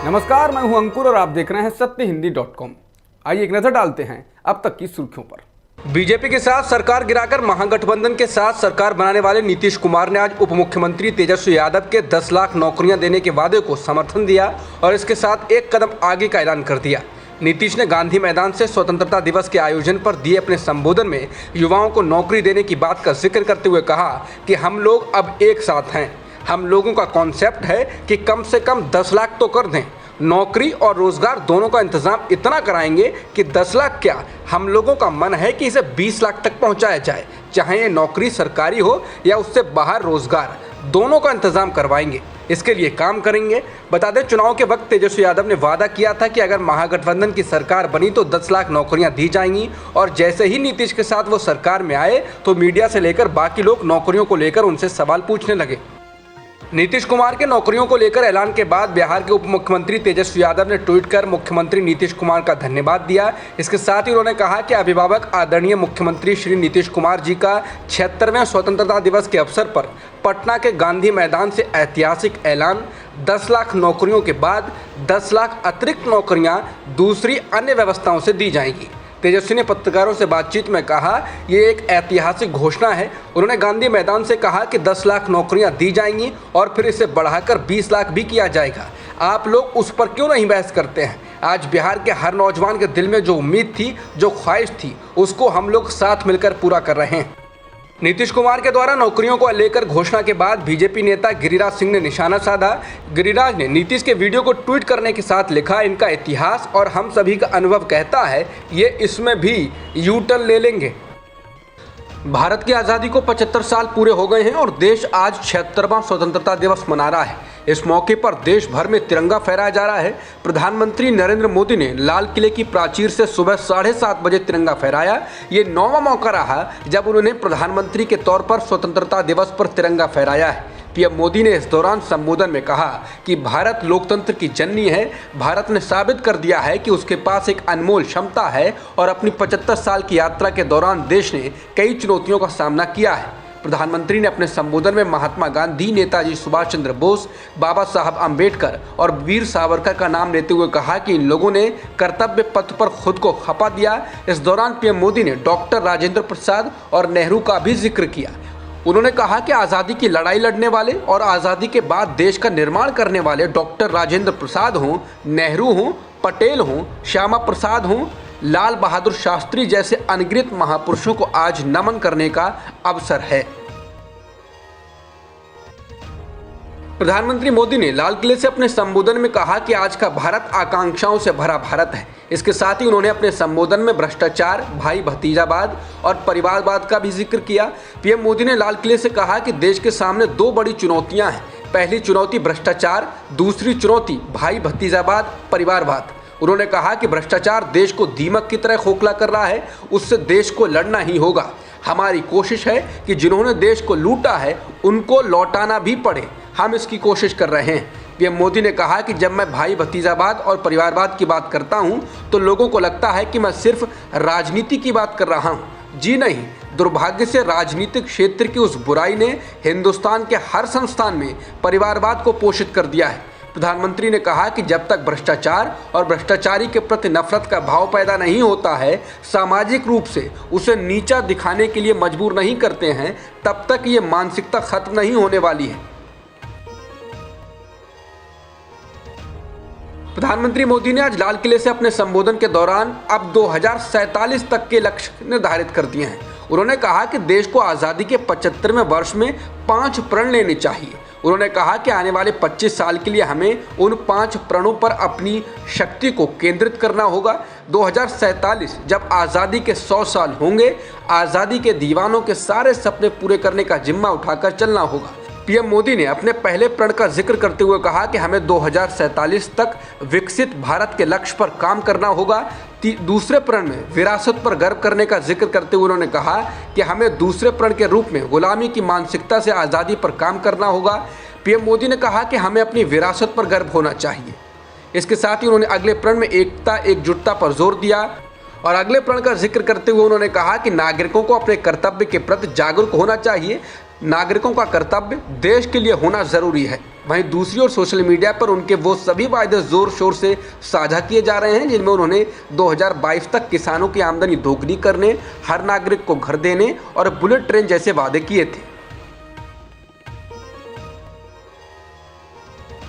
नमस्कार, मैं हूं अंकुर और आप देख रहे हैं सत्यहिंदी.com। आइए एक नजर डालते हैं अब तक की सुर्खियों पर। बीजेपी के साथ सरकार गिराकर महागठबंधन के साथ सरकार बनाने वाले नीतीश कुमार ने आज उप मुख्यमंत्री तेजस्वी यादव के 10 लाख नौकरियां देने के वादे को समर्थन दिया और इसके साथ एक कदम आगे का ऐलान कर दिया। नीतीश ने गांधी मैदान से स्वतंत्रता दिवस के आयोजन पर दिए अपने संबोधन में युवाओं को नौकरी देने की बात का जिक्र करते हुए कहा कि हम लोग अब एक साथ हैं। हम लोगों का कॉन्सेप्ट है कि कम से कम 10 लाख तो कर दें। नौकरी और रोजगार दोनों का इंतजाम इतना कराएंगे कि 10 लाख क्या, हम लोगों का मन है कि इसे 20 लाख तक पहुंचाया जाए। चाहे ये नौकरी सरकारी हो या उससे बाहर रोजगार, दोनों का इंतजाम करवाएंगे। इसके लिए काम करेंगे। बता दें, चुनाव के वक्त तेजस्वी यादव ने वादा किया था कि अगर महागठबंधन की सरकार बनी तो 10 लाख नौकरियां दी जाएंगी। और जैसे ही नीतीश के साथ वो सरकार में आए तो मीडिया से लेकर बाकी लोग नौकरियों को लेकर उनसे सवाल पूछने लगे। नीतीश कुमार के नौकरियों को लेकर ऐलान के बाद बिहार के उप मुख्यमंत्री तेजस्वी यादव ने ट्वीट कर मुख्यमंत्री नीतीश कुमार का धन्यवाद दिया। इसके साथ ही उन्होंने कहा कि अभिभावक आदरणीय मुख्यमंत्री श्री नीतीश कुमार जी का 76वें स्वतंत्रता दिवस के अवसर पर पटना के गांधी मैदान से ऐतिहासिक ऐलान, 10 लाख नौकरियों के बाद 10 लाख अतिरिक्त नौकरियां दूसरी अन्य व्यवस्थाओं से दी जाएंगी। तेजस्वी ने पत्रकारों से बातचीत में कहा, ये एक ऐतिहासिक घोषणा है। उन्होंने गांधी मैदान से कहा कि 10 लाख नौकरियां दी जाएंगी और फिर इसे बढ़ाकर 20 लाख भी किया जाएगा। आप लोग उस पर क्यों नहीं बहस करते हैं? आज बिहार के हर नौजवान के दिल में जो उम्मीद थी, जो ख्वाहिश थी, उसको हम लोग साथ मिलकर पूरा कर रहे हैं। नीतीश कुमार के द्वारा नौकरियों को लेकर घोषणा के बाद बीजेपी नेता गिरिराज सिंह ने निशाना साधा। गिरिराज ने नीतीश के वीडियो को ट्वीट करने के साथ लिखा, इनका इतिहास और हम सभी का अनुभव कहता है ये इसमें भी यू टर्न ले लेंगे। भारत की आज़ादी को 75 साल पूरे हो गए हैं और देश आज 76वां स्वतंत्रता दिवस मना रहा है। इस मौके पर देश भर में तिरंगा फहराया जा रहा है। प्रधानमंत्री नरेंद्र मोदी ने लाल किले की प्राचीर से सुबह 7:30 बजे तिरंगा फहराया। ये 9वां मौका रहा जब उन्होंने प्रधानमंत्री के तौर पर स्वतंत्रता दिवस पर तिरंगा फहराया है। पीएम मोदी ने इस दौरान संबोधन में कहा कि भारत लोकतंत्र की जननी है। भारत ने साबित कर दिया है कि उसके पास एक अनमोल क्षमता है और अपनी 75 साल की यात्रा के दौरान देश ने कई चुनौतियों का सामना किया है। प्रधानमंत्री ने अपने संबोधन में महात्मा गांधी, नेताजी सुभाष चंद्र बोस, बाबा साहब आम्बेडकर और वीर सावरकर का नाम लेते हुए कहा कि इन लोगों ने कर्तव्य पथ पर खुद को खपा दिया। इस दौरान पीएम मोदी ने डॉक्टर राजेंद्र प्रसाद और नेहरू का भी जिक्र किया। उन्होंने कहा कि आज़ादी की लड़ाई लड़ने वाले और आज़ादी के बाद देश का निर्माण करने वाले डॉक्टर राजेंद्र प्रसाद हों, नेहरू हों, पटेल हों, श्यामा प्रसाद हों, लाल बहादुर शास्त्री जैसे अनगिनत महापुरुषों को आज नमन करने का अवसर है। प्रधानमंत्री मोदी ने लाल किले से अपने संबोधन में कहा कि आज का भारत आकांक्षाओं से भरा भारत है। इसके साथ ही उन्होंने अपने संबोधन में भ्रष्टाचार, भाई भतीजावाद और परिवारवाद का भी जिक्र किया। पीएम मोदी ने लाल किले से कहा कि देश के सामने 2 बड़ी चुनौतियां हैं। पहली चुनौती भ्रष्टाचार, दूसरी चुनौती भाई भतीजावाद, परिवारवाद। उन्होंने कहा कि भ्रष्टाचार देश को दीमक की तरह खोखला कर रहा है, उससे देश को लड़ना ही होगा। हमारी कोशिश है कि जिन्होंने देश को लूटा है उनको लौटाना भी पड़े। हम इसकी कोशिश कर रहे हैं। पीएम मोदी ने कहा कि जब मैं भाई भतीजावाद और परिवारवाद की बात करता हूं तो लोगों को लगता है कि मैं सिर्फ राजनीति की बात कर रहा हूं। जी नहीं, दुर्भाग्य से राजनीतिक क्षेत्र की उस बुराई ने हिंदुस्तान के हर संस्थान में परिवारवाद को पोषित कर दिया है। प्रधानमंत्री ने कहा कि जब तक भ्रष्टाचार और भ्रष्टाचारी के प्रति नफरत का भाव पैदा नहीं होता है, सामाजिक रूप से उसे नीचा दिखाने के लिए मजबूर नहीं करते हैं, तब तक ये मानसिकता खत्म नहीं होने वाली है। प्रधानमंत्री मोदी ने आज लाल किले से अपने संबोधन के दौरान अब 2047 तक के लक्ष्य निर्धारित कर दिए हैं। उन्होंने कहा कि देश को आज़ादी के 75वें वर्ष में 5 प्रण लेने चाहिए। उन्होंने कहा कि आने वाले 25 साल के लिए हमें उन 5 प्रणों पर अपनी शक्ति को केंद्रित करना होगा। 2047 जब आज़ादी के 100 साल होंगे, आज़ादी के दीवानों के सारे सपने पूरे करने का जिम्मा उठाकर चलना होगा। पीएम मोदी ने अपने पहले प्रण का जिक्र करते हुए कहा कि हमें 2047 तक विकसित भारत के लक्ष्य पर काम करना होगा। दूसरे प्रण में विरासत पर गर्व करने का जिक्र करते हुए उन्होंने कहा कि हमें दूसरे प्रण के रूप में गुलामी की मानसिकता से आज़ादी पर काम करना होगा। पीएम मोदी ने कहा कि हमें अपनी विरासत पर गर्व होना चाहिए। इसके साथ ही उन्होंने अगले प्रण में एकता, एकजुटता पर जोर दिया और अगले प्रण का जिक्र करते हुए उन्होंने कहा कि नागरिकों को अपने कर्तव्य के प्रति जागरूक होना चाहिए। नागरिकों का कर्तव्य देश के लिए होना जरूरी है। वहीं दूसरी ओर सोशल मीडिया पर उनके वो सभी वायदे जोर शोर से साझा किए जा रहे हैं जिनमें उन्होंने 2022 तक किसानों की आमदनी दोगुनी करने, हर नागरिक को घर देने और बुलेट ट्रेन जैसे वादे किए थे।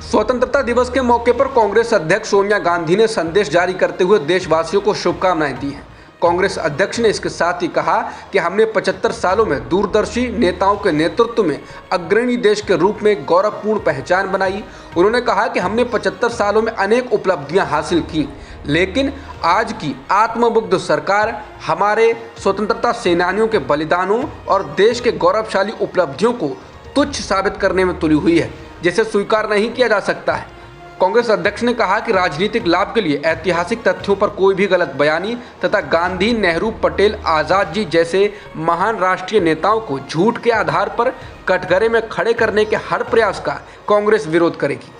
स्वतंत्रता दिवस के मौके पर कांग्रेस अध्यक्ष सोनिया गांधी ने संदेश जारी करते हुए देशवासियों को शुभकामनाएं दी हैं। कांग्रेस अध्यक्ष ने इसके साथ ही कहा कि हमने 75 सालों में दूरदर्शी नेताओं के नेतृत्व में अग्रणी देश के रूप में गौरवपूर्ण पहचान बनाई। उन्होंने कहा कि हमने 75 सालों में अनेक उपलब्धियां हासिल की, लेकिन आज की आत्ममुग्ध सरकार हमारे स्वतंत्रता सेनानियों के बलिदानों और देश के गौरवशाली उपलब्धियों को तुच्छ साबित करने में तुली हुई है, जिसे स्वीकार नहीं किया जा सकता है। कांग्रेस अध्यक्ष ने कहा कि राजनीतिक लाभ के लिए ऐतिहासिक तथ्यों पर कोई भी गलत बयानी तथा गांधी, नेहरू, पटेल, आजाद जी जैसे महान राष्ट्रीय नेताओं को झूठ के आधार पर कटघरे में खड़े करने के हर प्रयास का कांग्रेस विरोध करेगी।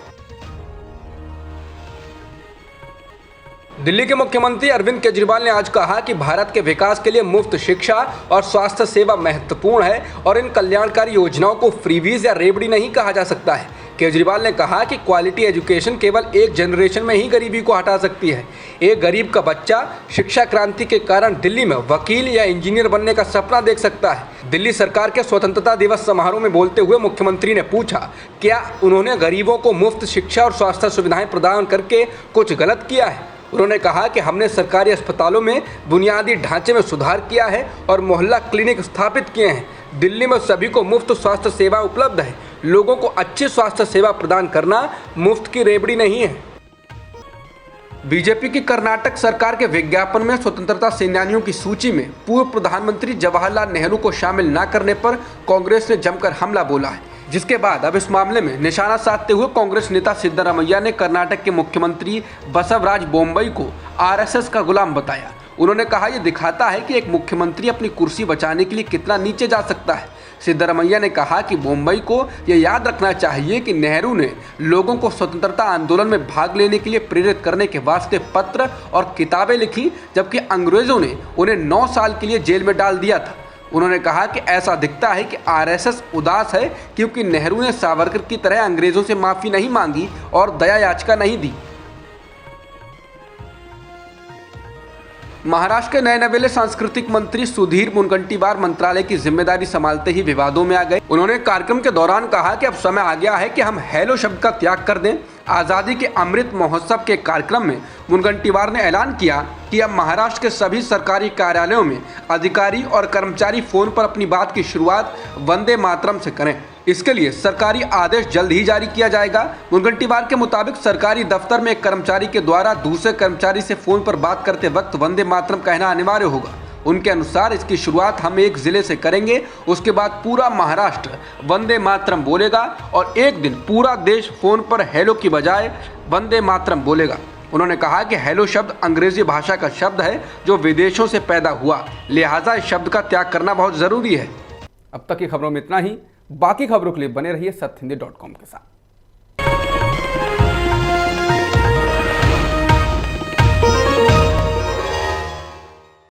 दिल्ली के मुख्यमंत्री अरविंद केजरीवाल ने आज कहा कि भारत के विकास के लिए मुफ्त शिक्षा और स्वास्थ्य सेवा महत्वपूर्ण है और इन कल्याणकारी योजनाओं को फ्रीबीज या रेवड़ी नहीं कहा जा सकता है। केजरीवाल ने कहा कि क्वालिटी एजुकेशन केवल एक जनरेशन में ही गरीबी को हटा सकती है। एक गरीब का बच्चा शिक्षा क्रांति के कारण दिल्ली में वकील या इंजीनियर बनने का सपना देख सकता है। दिल्ली सरकार के स्वतंत्रता दिवस समारोह में बोलते हुए मुख्यमंत्री ने पूछा, क्या उन्होंने गरीबों को मुफ्त शिक्षा और स्वास्थ्य सुविधाएं प्रदान करके कुछ गलत किया है? उन्होंने कहा कि हमने सरकारी अस्पतालों में बुनियादी ढांचे में सुधार किया है और मोहल्ला क्लिनिक स्थापित किए हैं। दिल्ली में सभी को मुफ्त स्वास्थ्य सेवा उपलब्ध है। लोगों को अच्छी स्वास्थ्य सेवा प्रदान करना मुफ्त की रेवड़ी नहीं है। बीजेपी की कर्नाटक सरकार के विज्ञापन में स्वतंत्रता सेनानियों की सूची में पूर्व प्रधानमंत्री जवाहरलाल नेहरू को शामिल न करने पर कांग्रेस ने जमकर हमला बोला है, जिसके बाद अब इस मामले में निशाना साधते हुए कांग्रेस नेता सिद्धरामैया ने कर्नाटक के मुख्यमंत्री बसवराज बोम्मई को आरएसएस का गुलाम बताया। उन्होंने कहा, यह दिखाता है कि एक मुख्यमंत्री अपनी कुर्सी बचाने के लिए कितना नीचे जा सकता है। सिद्धरामैया ने कहा कि बोम्मई को यह याद रखना चाहिए कि नेहरू ने लोगों को स्वतंत्रता आंदोलन में भाग लेने के लिए प्रेरित करने के वास्ते पत्र और किताबें लिखी, जबकि अंग्रेजों ने उन्हें 9 साल के लिए जेल में डाल दिया था। उन्होंने कहा कि ऐसा दिखता है कि आरएसएस उदास है क्योंकि नेहरू ने सावरकर की तरह अंग्रेजों से माफी नहीं मांगी और दया याचिका नहीं दी। महाराष्ट्र के नए नवेले सांस्कृतिक मंत्री सुधीर मुनगंटीवार मंत्रालय की जिम्मेदारी संभालते ही विवादों में आ गए। उन्होंने कार्यक्रम के दौरान कहा कि अब समय आ गया है कि हम हेलो शब्द का त्याग कर दें। आज़ादी के अमृत महोत्सव के कार्यक्रम में मुनगंटीवार ने ऐलान किया कि अब महाराष्ट्र के सभी सरकारी कार्यालयों में अधिकारी और कर्मचारी फोन पर अपनी बात की शुरुआत वंदे मातरम से करें। इसके लिए सरकारी आदेश जल्द ही जारी किया जाएगा। मुनगंटीवार के मुताबिक सरकारी दफ्तर में एक कर्मचारी के द्वारा दूसरे कर्मचारी से फोन पर बात करते वक्त वंदे मातरम कहना अनिवार्य होगा। उनके अनुसार इसकी शुरुआत हम एक जिले से करेंगे, उसके बाद पूरा महाराष्ट्र वंदे मातरम बोलेगा और एक दिन पूरा देश फोन पर हेलो की बजाय वंदे मातरम बोलेगा। उन्होंने कहा कि हेलो शब्द अंग्रेजी भाषा का शब्द है जो विदेशों से पैदा हुआ, लिहाजा इस शब्द का त्याग करना बहुत जरूरी है। अब तक की खबरों में इतना ही। बाकी खबरों के लिए बने रहिए सत्यहिंदी.com के साथ।